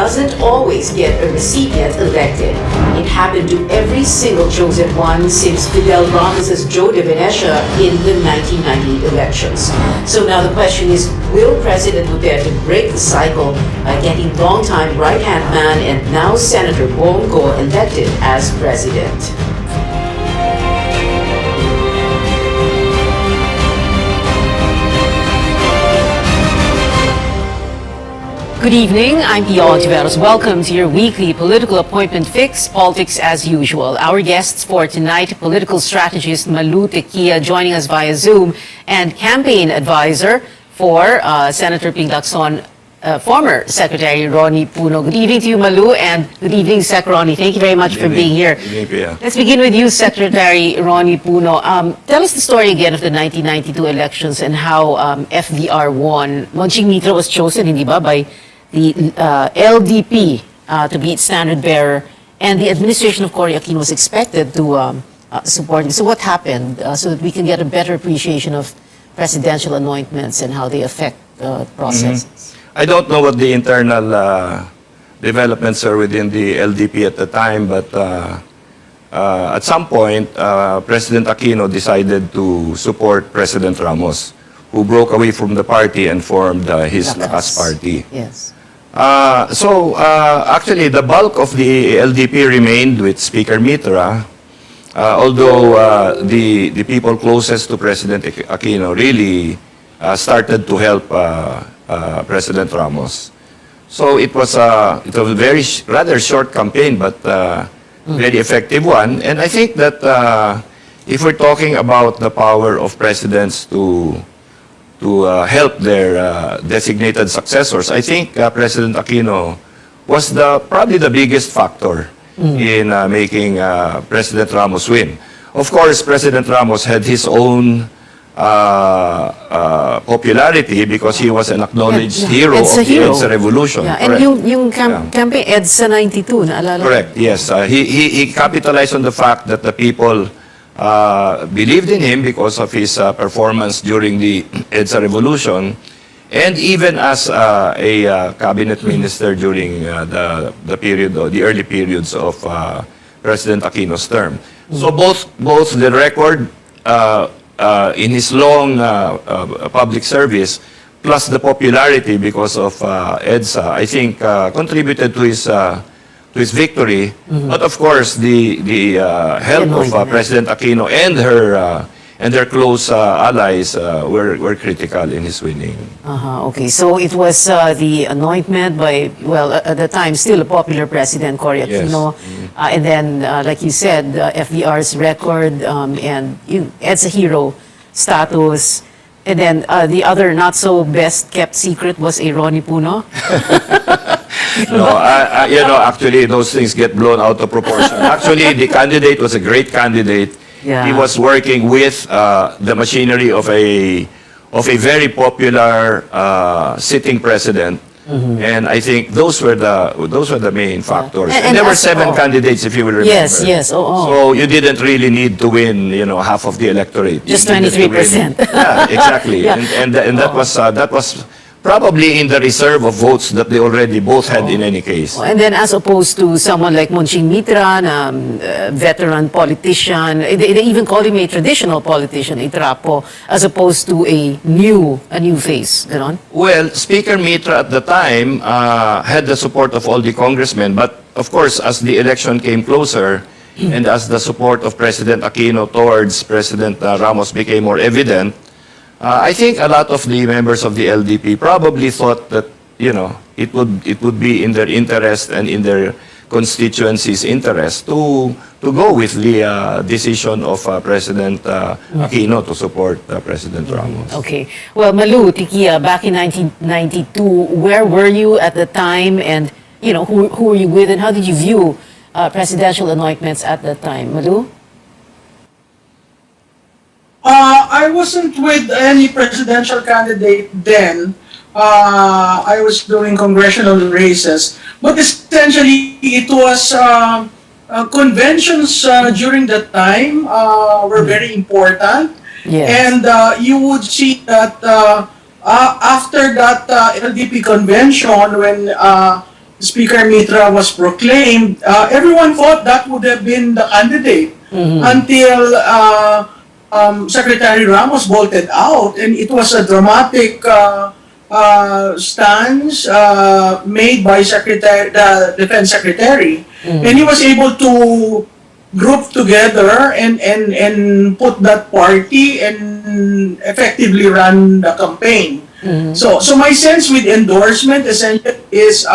doesn't always get a recipient elected. It happened to every single chosen one since Fidel Ramos's Joe de Venecia in the 1998 elections. So now the question is, will President Duterte break the cycle by getting longtime right-hand man and now Senator Bongo elected as president? Good evening, I'm Pio Ontiveros. Welcome to your weekly political appointment fix, politics as usual. Our guests for tonight, political strategist Malu Tequia joining us via Zoom, and campaign advisor for Senator Ping Lacson, former Secretary Ronnie Puno. Good evening to you, Malu, and good evening, Sec Ronnie. Thank you very much for being here. Good evening, Pia. Let's begin with you, Secretary Ronnie Puno. Tell us the story again of the 1992 elections and how FDR won. Monching Mitra was chosen, hindi ba, by the LDP to be its standard bearer, and the administration of Cory Aquino was expected to support him. So what happened so that we can get a better appreciation of presidential anointments and how they affect the process? I don't know what the internal developments are within the LDP at the time, but at some point, President Aquino decided to support President Ramos, who broke away from the party and formed his Lakas party. Yes. Actually, the bulk of the LDP remained with Speaker Mitra, although the people closest to President Aquino really started to help President Ramos. So it was a very rather short campaign, but very effective one. And I think that if we're talking about the power of presidents to help their designated successors, I think President Aquino was probably the biggest factor in making President Ramos win. Of course, President Ramos had his own popularity because he was an acknowledged hero of the EDSA revolution. Yeah. And yung campaign EDSA 92, naalala? Correct, yes. He capitalized on the fact that the people believed in him because of his performance during the EDSA revolution, and even as a cabinet minister during the early periods of President Aquino's term. So both the record in his long public service plus the popularity because of EDSA, I think contributed to his victory. But of course, the help of President Aquino and their close allies were critical in his winning. Okay, so it was the anointment by, well, at the time, still a popular president, Cory Aquino, and then, like you said, FDR's record and EDSA hero status, and then the other not so best kept secret was a Ronnie Puno. No, actually, those things get blown out of proportion. Actually, the candidate was a great candidate. Yeah. He was working with the machinery of a very popular sitting president, and I think those were the main factors. And there were 7 candidates, if you will remember. Yes, yes. So you didn't really need to win, half of the electorate. Just 23%. Yeah, exactly. Yeah. And that was probably in the reserve of votes that they already both had in any case. And then as opposed to someone like Monching Mitra, veteran politician, they even call him a traditional politician, a trapo, as opposed to a new face. Ganon? Well, Speaker Mitra at the time had the support of all the congressmen, but of course, as the election came closer, and as the support of President Aquino towards President Ramos became more evident, I think a lot of the members of the LDP probably thought that, it would be in their interest and in their constituency's interest to go with the decision of President Aquino to support President Ramos. Okay. Well, Malu Tequia, back in 1992, where were you at the time, and who were you with, and how did you view presidential anointments at that time? Malu? I wasn't with any presidential candidate then. I was doing congressional races, but essentially it was conventions during that time were very important. Yes. And you would see that after that LDP convention, when Speaker Mitra was proclaimed, everyone thought that would have been the candidate until Secretary Ramos bolted out, and it was a dramatic stance made by the Defense Secretary, and he was able to group together and put that party and effectively run the campaign. So my sense with endorsement essentially is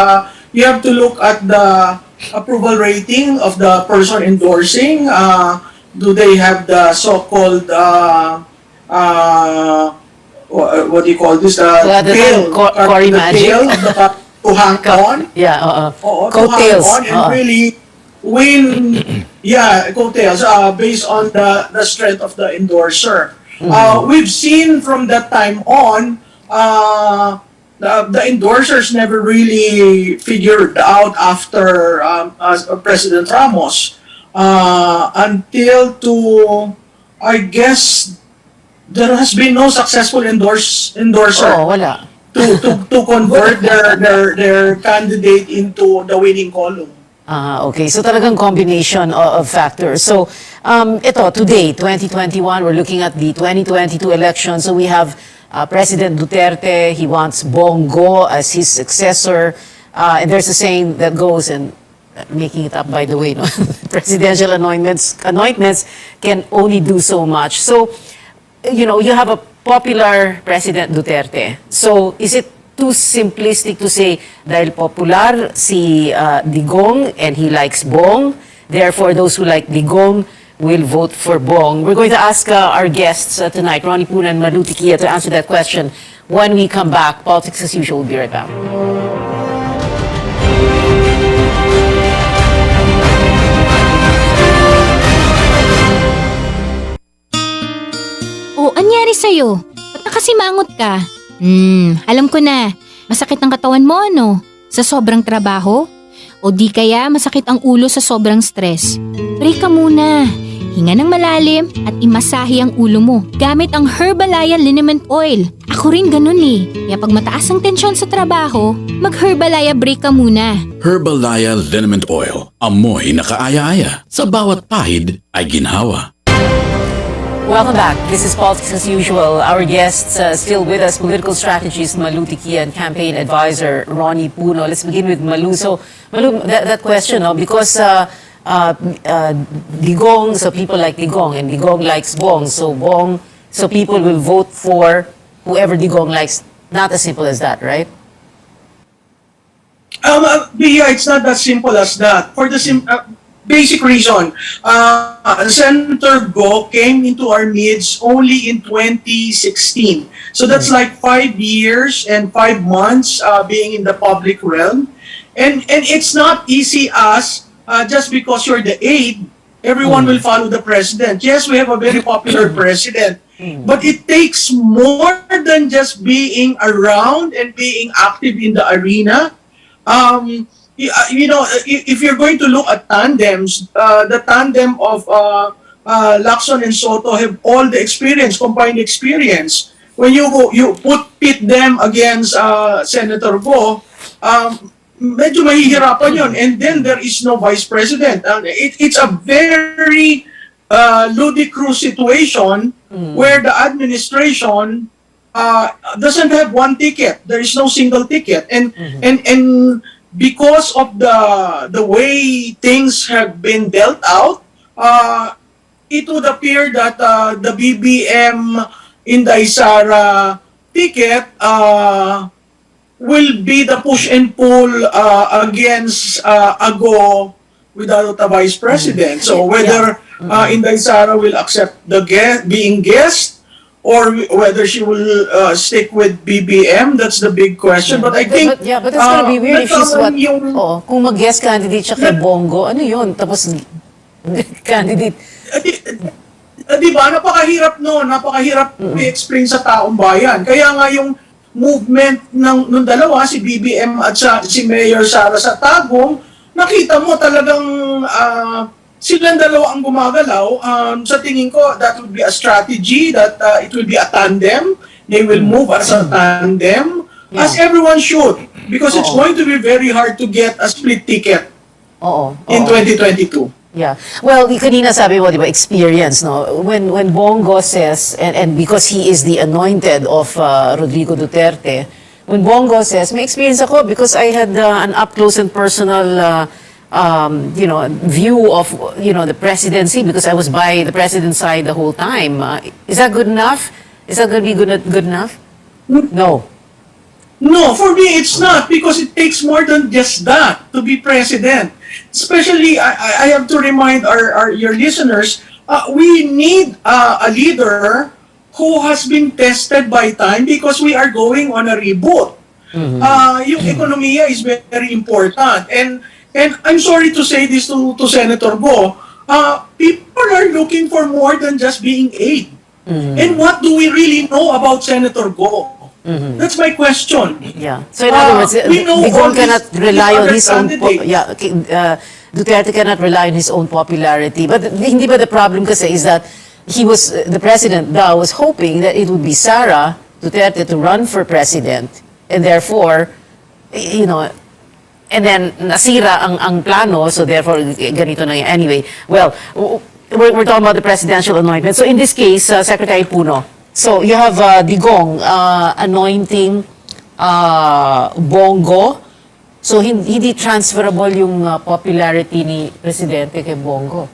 you have to look at the approval rating of the person endorsing. Do they have the so-called what do you call this? Tail, Cory the magic. tail of the to hang on. Yeah, Oo, to hang coattails. on and really win, coattails, based on the strength of the endorser. We've seen from that time on, the endorsers never really figured out after President Ramos until I guess, there has been no successful endorser Wala. to convert their candidate into the winning column. Okay. So talagang combination of factors. So, ito, today, 2021, we're looking at the 2022 election. So we have President Duterte, he wants Bongo as his successor. And there's a saying that goes, and making it up by the way, no? Presidential anointments can only do so much. So, you know, you have a popular President Duterte. So, is it too simplistic to say, dahil popular si Digong and he likes Bong, therefore those who like Digong will vote for Bong? We're going to ask our guests tonight, Ronnie Puna and Malu Tiquia, to answer that question when we come back. Politics as usual. We'll be right back. Oh, anyari sa'yo? Ba't nakasimangot ka? Alam ko na. Masakit ang katawan mo, ano? Sa sobrang trabaho? O di kaya masakit ang ulo sa sobrang stress? Break ka muna. Hinga ng malalim at imasahe ang ulo mo gamit ang Herbalaya Liniment Oil. Ako rin ganun eh. Kaya pag mataas ang tensyon sa trabaho, mag-Herbalaya break ka muna. Herbalaya Liniment Oil. Amoy na kaaya-aya. Sa bawat pahid ay ginhawa. Welcome back. This is Politics as usual. Our guests still with us, political strategist Malu Tiquia and campaign advisor Ronnie Puno. Let's begin with Malu. So, Malu, that question, no? Because Digong, so people like Digong, and Digong likes Bong, so people will vote for whoever Digong likes. Not as simple as that, right? It's not that simple as that. For the basic reason, Senator Go came into our midst only in 2016. So that's like 5 years and 5 months being in the public realm. And it's not easy as just because you're the aide, everyone will follow the president. Yes, we have a very popular president, but it takes more than just being around and being active in the arena. You know, if you're going to look at tandems, the tandem of Lacson and Soto have all the experience, combined experience. When you pit them against Senator Go, medyo mahihirapan yun. And then there is no vice president. It's a very ludicrous situation where the administration doesn't have one ticket. There is no single ticket. And because of the way things have been dealt out, it would appear that the BBM Inday Sara ticket will be the push and pull against Ago without a vice president. So whether Inday Sara will accept the being guest, or whether she will stick with BBM, that's the big question. But I think... But it's gonna be weird if she's kung mag-guest candidate siya kay Bongo, ano yun? Tapos, candidate... Di ba, napakahirap napakahirap i-explain sa taong bayan. Kaya nga yung movement ng dalawa, si BBM at si Mayor Sara sa Tagum, nakita mo talagang... silang dalawa ang gumagalaw. Sa tingin ko, that would be a strategy, that it will be a tandem. They will move as a tandem, as everyone should. because it's Oo. going to be very hard to get a split ticket Oo. in oo. 2022. Yeah. Well, kanina sabi mo, di ba, experience, no? When Bongo says, and because he is the anointed of Rodrigo Duterte, when Bongo says, may experience ako because I had an up-close and personal, view of, the presidency because I was by the president's side the whole time. Is that good enough? Is that going to be good enough? No. No, for me, it's not because it takes more than just that to be president. Especially, I have to remind your listeners, we need a leader who has been tested by time because we are going on a reboot. Yung ekonomiya is very important. And I'm sorry to say this to Senator Go, people are looking for more than just being aid. And what do we really know about Senator Go? That's my question. Yeah. So in other words, we know all Digong cannot these rely on other his own candidates. Duterte cannot rely on his own popularity. But hindi ba the problem kasi is that the president daw was hoping that it would be Sara Duterte to run for president, and therefore, and then nasira ang plano, so therefore ganito na yan. Anyway, well, we're talking about the presidential anointment. So in this case, Secretary Puno, so you have Digong anointing Bongo. So hindi transferable yung popularity ni Presidente kay Bongo.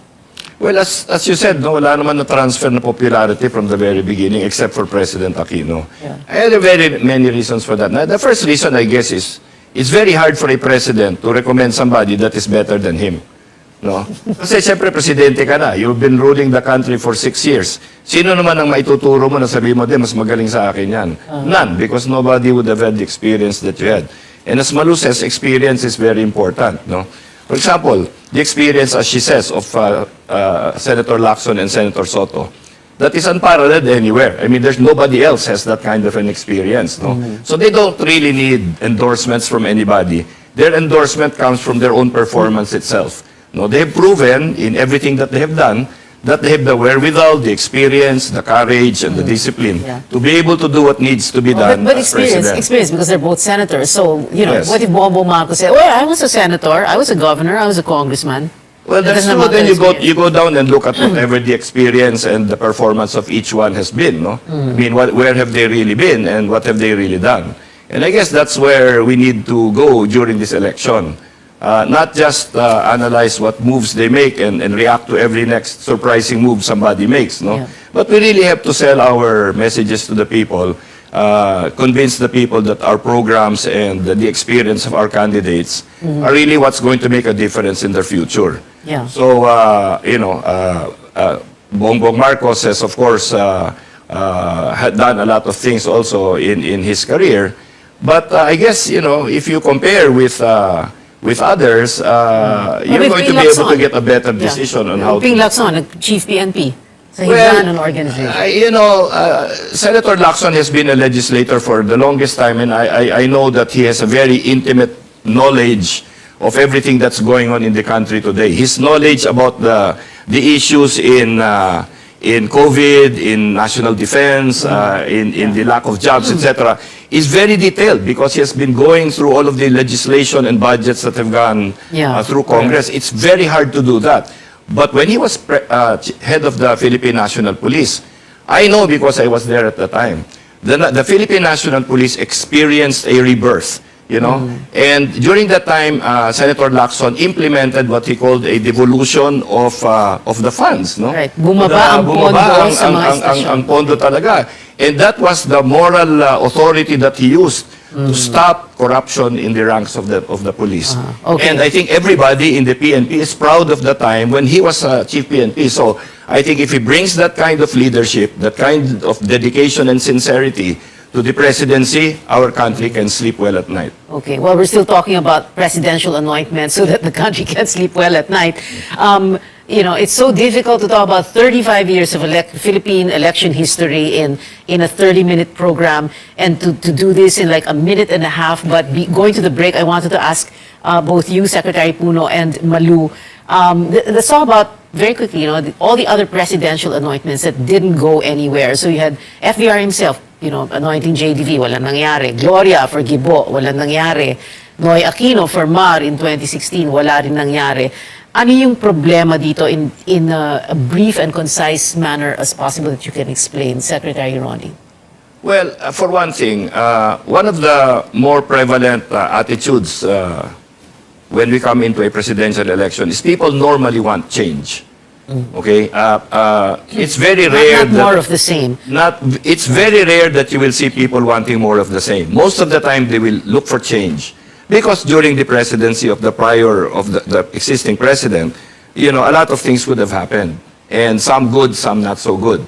Well, as you said, no, wala naman na transfer na popularity from the very beginning except for President Aquino. Yeah. I had very many reasons for that. Now, the first reason, I guess, is it's very hard for a president to recommend somebody that is better than him. No? Kasi siyempre, presidente ka na. You've been ruling the country for 6 years. Sino naman ang maituturo mo na sabi mo, mas magaling sa akin yan? None, because nobody would have had the experience that you had. And as Malu says, experience is very important. No? For example, the experience, as she says, of Senator Lacson and Senator Soto, that is unparalleled anywhere. I mean, there's nobody else has that kind of an experience. No? So they don't really need endorsements from anybody. Their endorsement comes from their own performance itself. No, they have proven in everything that they have done that they have the wherewithal, the experience, the courage, and the discipline to be able to do what needs to be done But as experience, president. experience because they're both senators. So, Yes. what if Bongbong Marcos said, well, I was a senator, I was a governor, I was a congressman. Well, That that's doesn't true. amount Then to experience. you go down and look at whatever the experience and the performance of each one has been. No, I mean, where have they really been and what have they really done? And I guess that's where we need to go during this election. Not just analyze what moves they make and react to every next surprising move somebody makes, no? Yeah. But we really have to sell our messages to the people, convince the people that our programs and the experience of our candidates are really what's going to make a difference in their future. Yeah. So, Bongbong Marcos has, of course, had done a lot of things also in his career. But I guess, if you compare with others, you're with going to Ping be able to Lacson. get a better decision on how Ping to... Lacson, chief PNP. So he Well, ran an organization. Senator Lacson has been a legislator for the longest time, and I know that he has a very intimate knowledge of everything that's going on in the country today. His knowledge about the issues in COVID, in national defense, in the lack of jobs, etc., is very detailed because he has been going through all of the legislation and budgets that have gone through Congress. It's very hard to do that. But when he was head of the Philippine National Police, I know because I was there at the time, the Philippine National Police experienced a rebirth. And during that time, Senator Lacson implemented what he called a devolution of the funds, no? Right. Bumaba ang pondo sa mga ang pondo talaga. And that was the moral authority that he used to stop corruption in the ranks of the police. Okay. And I think everybody in the PNP is proud of the time when he was chief PNP. So I think if he brings that kind of leadership, that kind of dedication and sincerity to the presidency, our country can sleep well at night. Okay, well, we're still talking about presidential anointment so that the country can sleep well at night. It's so difficult to talk about 35 years of Philippine election history in a 30-minute program and to do this in like a minute and a half. But going to the break, I wanted to ask both you, Secretary Puno, and Malu, let's talk about very quickly, all the other presidential anointments that didn't go anywhere. So you had FDR himself, anointing JDV, walang nangyari. Gloria for Gibo, walang nangyari. Noy Aquino for Mar in 2016, wala rin nangyari. Ano yung problema dito in a brief and concise manner as possible that you can explain, Secretary Ronnie? Well, for one thing, one of the more prevalent attitudes when we come into a presidential election is people normally want change. Okay, it's very rare Not more of the same. It's very rare that you will see people wanting more of the same. Most of the time, they will look for change because during the presidency of the existing president, a lot of things would have happened, and some good, some not so good.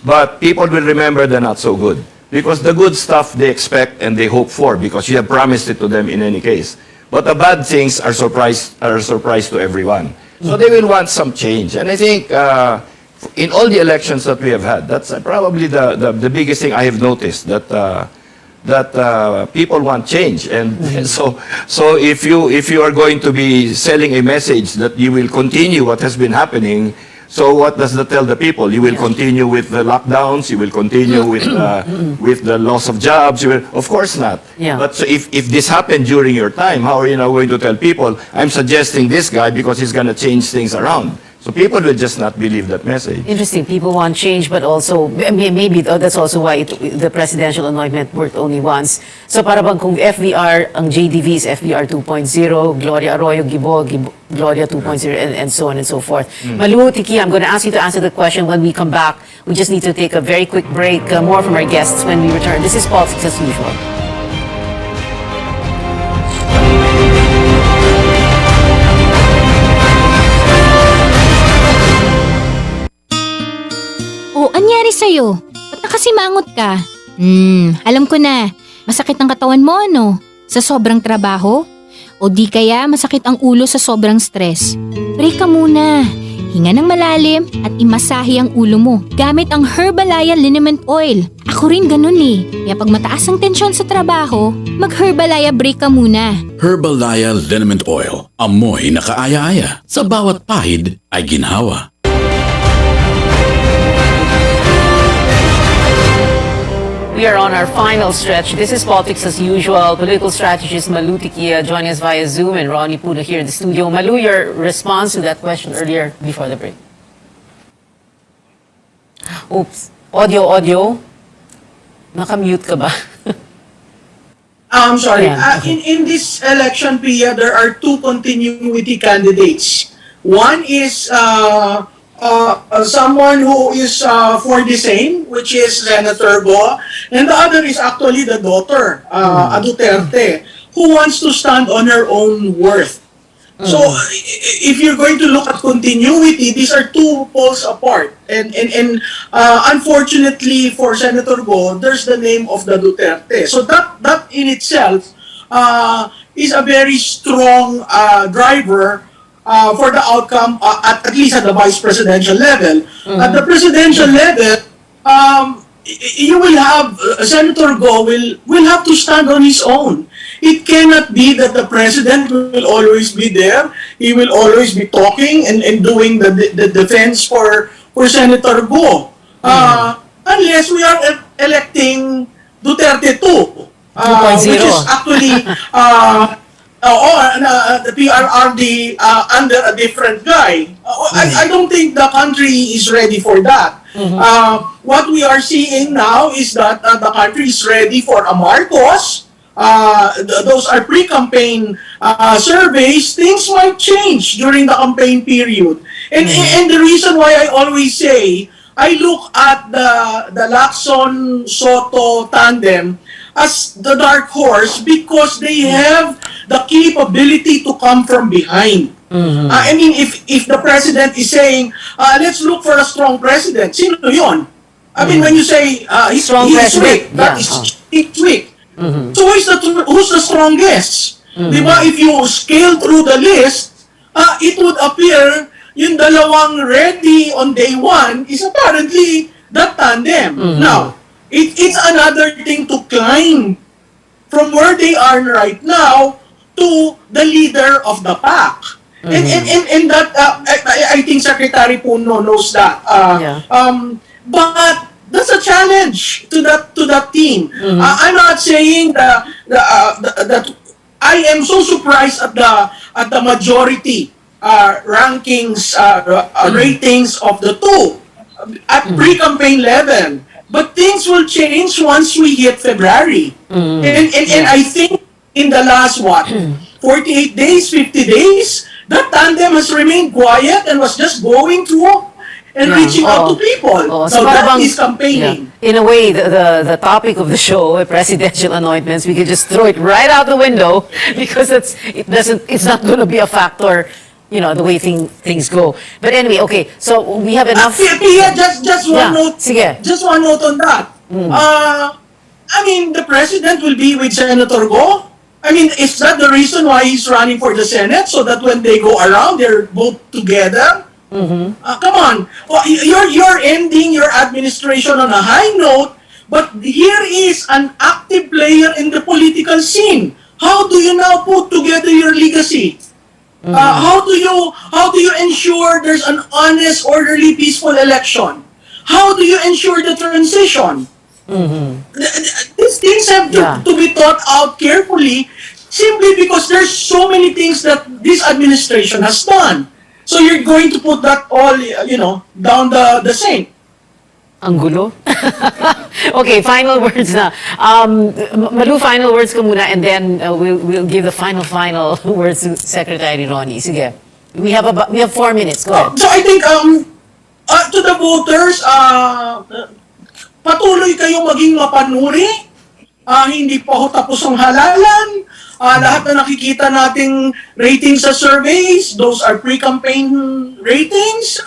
But people will remember the not so good because the good stuff they expect and they hope for because you have promised it to them in any case. But the bad things are a surprise to everyone. So they will want some change. And I think in all the elections that we have had, that's probably the biggest thing I have noticed, that people want change. And so if you are going to be selling a message that you will continue what has been happening, so what does that tell the people? You will continue with the lockdowns, you will continue with the loss of jobs, of course not. Yeah. But so if this happened during your time, how are you now going to tell people, I'm suggesting this guy because he's going to change things around? So people will just not believe that message. Interesting. People want change, but also, maybe that's also why the presidential anointment worked only once. So para bang kung FVR, ang JDV is FVR 2.0, Gloria Arroyo, Gibo, Gloria 2.0, and so on and so forth. Malu, Tiki, I'm going to ask you to answer the question when we come back. We just need to take a very quick break. More from our guests when we return. This is Politics as usual. O, anyari sa'yo? Ba't nakasimangot ka? Alam ko na. Masakit ang katawan mo, ano? Sa sobrang trabaho? O di kaya masakit ang ulo sa sobrang stress? Break ka muna. Hinga ng malalim at imasahe ang ulo mo gamit ang Herbalaya Liniment Oil. Ako rin ganun eh. Kaya pag mataas ang tensyon sa trabaho, mag-Herbalaya break ka muna. Herbalaya Liniment Oil. Amoy na kaaya-aya. Sa bawat pahid ay ginhawa. We are on our final stretch. This is Politics as usual. Political strategist Malu Tikia joining us via Zoom and Ronnie Puno here in the studio. Malu, your response to that question earlier before the break. Oops. Audio. Nakamute ka ba? I'm sorry. Yeah, okay. In this election, Pia, there are two continuity candidates. One is someone who is for the same, which is Senator Go, and the other is actually the daughter, Duterte, who wants to stand on her own worth. So, if you're going to look at continuity, these are two poles apart. And unfortunately for Senator Go, there's the name of the Duterte. So that in itself is a very strong driver for the outcome, at least at the vice presidential level. At the presidential level, you will have Senator Go will have to stand on his own. It cannot be that the president will always be there. He will always be talking and doing the defense for Senator Go. Unless we are electing Duterte 2, which is actually the PRRD under a different guy. I don't think the country is ready for that. What we are seeing now is that the country is ready for a Marcos. Those are pre-campaign surveys. Things might change during the campaign period. And the reason why I always say, I look at the Lacson-Soto tandem as the dark horse because they have the capability to come from behind. I mean, if the president is saying, let's look for a strong president, sino yun? I mean, when you say he's weak, that is weak. So who's the strongest? Diba, if you scale through the list, it would appear yung dalawang ready on day one is apparently that tandem. Now, it's another thing to climb from where they are right now to the leader of the pack. And that, I think Secretary Puno knows that. But that's a challenge to that team. I'm not saying that I am so surprised at the majority rankings ratings of the two at pre-campaign level. But things will change once we hit February. And I think in the last 48 days, 50 days, that tandem has remained quiet and was just going through and reaching out to people. So So that parang- is campaigning. In a way, the topic of the show, presidential anointments, we could just throw it right out the window because it's not going to be a factor, the way things go. But anyway, okay, so we have enough. Pia, just one Yeah, note. sige. Just one note on that. I mean, the president will be with Senator Go. I mean, is that the reason why he's running for the Senate? So that when they go around, they're both together? Come on. Well, you're ending your administration on a high note, but here is an active player in the political scene. How do you now put together your legacy? How do you ensure there's an honest, orderly, peaceful election? How do you ensure the transition? These things have to be thought out carefully simply because there's so many things that this administration has done. So you're going to put that all, down the sink. Ang gulo. Okay, final words na. Malu, final words ka muna and then we'll give the final words to Secretary Ronnie. Sige. We have 4 minutes. Go ahead. So I think to the voters, patuloy kayong maging mapanuri. Hindi pa ho tapos ang halalan. Lahat na nakikita nating ratings sa surveys, those are pre-campaign ratings.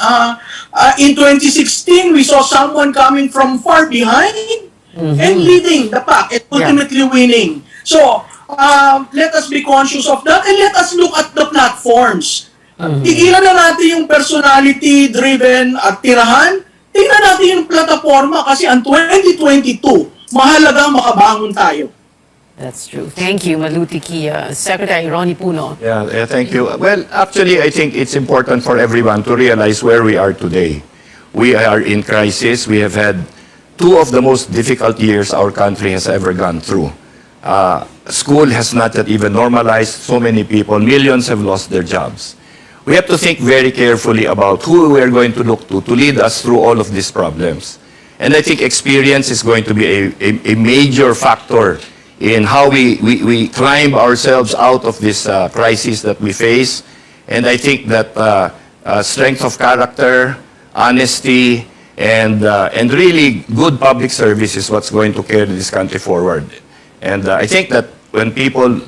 In 2016, we saw someone coming from far behind and leading the pack and ultimately winning. So, let us be conscious of that and let us look at the platforms. Tigilan na natin yung personality-driven at tirahan. Tingnan natin yung plataforma kasi ang 2022, mahalagang makabangon tayo. That's true. Thank you, Malutiki. Secretary Ronnie Puno. Yeah, thank you. Well, actually, I think it's important for everyone to realize where we are today. We are in crisis. We have had 2 of the most difficult years our country has ever gone through. School has not yet even normalized. So many people, millions have lost their jobs. We have to think very carefully about who we are going to look to lead us through all of these problems. And I think experience is going to be a major factor in how we climb ourselves out of this crisis that we face. And I think that strength of character, honesty, and really good public service is what's going to carry this country forward. And I think that when people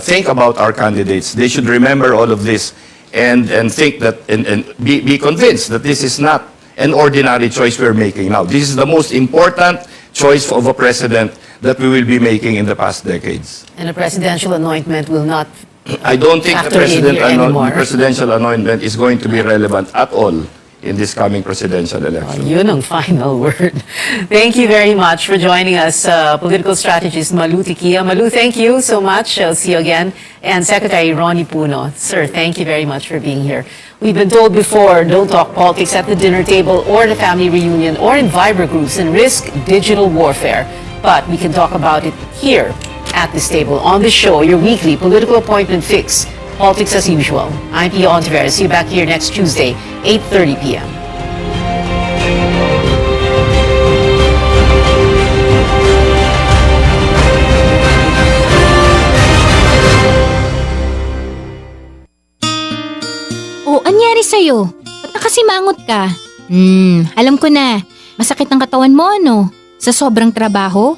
think about our candidates, they should remember all of this and think that and be convinced that this is not an ordinary choice we're making now. This is the most important choice of a president that we will be making in the past decades. And a presidential anointment will not I don't think the factor in here anymore. presidential anointment is going to be relevant at all in this coming presidential election. Yun ang final word. Thank you very much for joining us, political strategist Malu Tikia. Malu, thank you so much. I'll see you again. And Secretary Ronnie Puno. Sir, thank you very much for being here. We've been told before, don't talk politics at the dinner table or the family reunion or in Viber groups and risk digital warfare. But we can talk about it here at this table on the show, your weekly political appointment fix. Politics as usual. I'm Pia Ontiveros. See you back here next Tuesday, 8:30 p.m. O, anyari sa'yo? Ba't nakasimangot ka? Alam ko na. Masakit ang katawan mo, ano? Sa sobrang trabaho?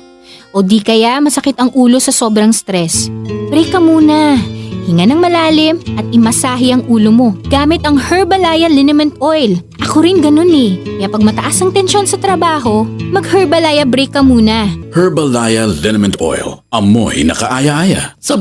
O di kaya masakit ang ulo sa sobrang stress? Break ka muna. Hinga ng malalim at imasahe ang ulo mo gamit ang Herbalaya Liniment Oil. Ako rin ganun eh. Kaya pag mataas ang tensyon sa trabaho, mag-Herbalaya break ka muna. Herbalaya Liniment Oil. Amoy na kaaya-aya. Sa